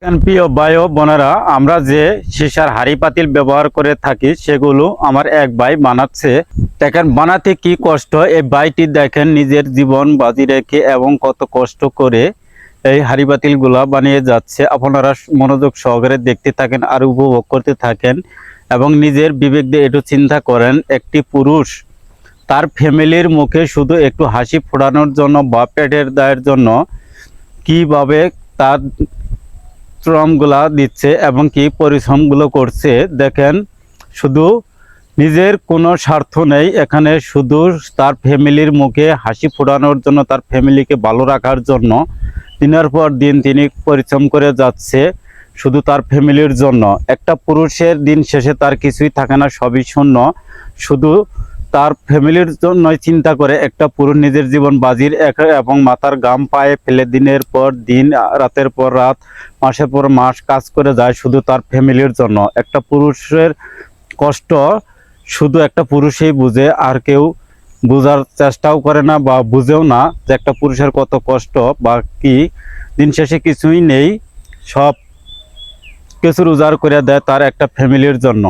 প্রিয় ভাই ও বোনেরা, আমরা যে সীসার হাঁড়ি পাতিল ব্যবহার করে থাকি সেগুলো আমার এক ভাই বানাচ্ছে। দেখেন বানাতে কি কষ্ট। এই ভাইটি দেখেন নিজের জীবন বাজি রেখে এবং কত কষ্ট করে এই হাঁড়ি পাতিল গুলা বানিয়ে যাচ্ছে। আপনারা মনোযোগ সহকারে দেখতে থাকেন আর উপভোগ করতে থাকেন এবং নিজের বিবেক দিয়ে একটু চিন্তা করেন। একটি পুরুষ তার ফ্যামিলির মুখে শুধু একটু হাসি ফোটানোর জন্য বা পেটের দায়ের জন্য কিভাবে তার শ্রমগুলা দিচ্ছে এবং কি পরিশ্রমগুলো করছে। দেখেন, শুধু নিজের কোনো স্বার্থ নেই এখানে, শুধু তার ফ্যামিলির মুখে হাসি ফোটানোর জন্য, তার ফ্যামিলিকে ভালো রাখার জন্য দিনের পর দিন তিনি পরিশ্রম করে যাচ্ছে শুধু তার ফ্যামিলির জন্য। একটা পুরুষের দিন শেষে তার কিছুই থাকে না, সবই শূন্য। শুধু তার ফ্যামিলির জন্যই চিন্তা করে একটা পুরুষ নিজের জীবন বাজির এবং মাথার গাম পায়ে ফেলে দিনের পর দিন, রাতের পর রাত, মাসের পর মাস কাজ করে যায় শুধু তার ফ্যামিলির জন্য। একটা পুরুষের কষ্ট শুধু একটা পুরুষই বুঝে, আর কেউ বোঝার চেষ্টাও করে না বা বুঝেও না যে একটা পুরুষের কত কষ্ট বা কি। দিন শেষে কিছুই নেই, সব কিছু উজাড় করে দেয় তার একটা ফ্যামিলির জন্য।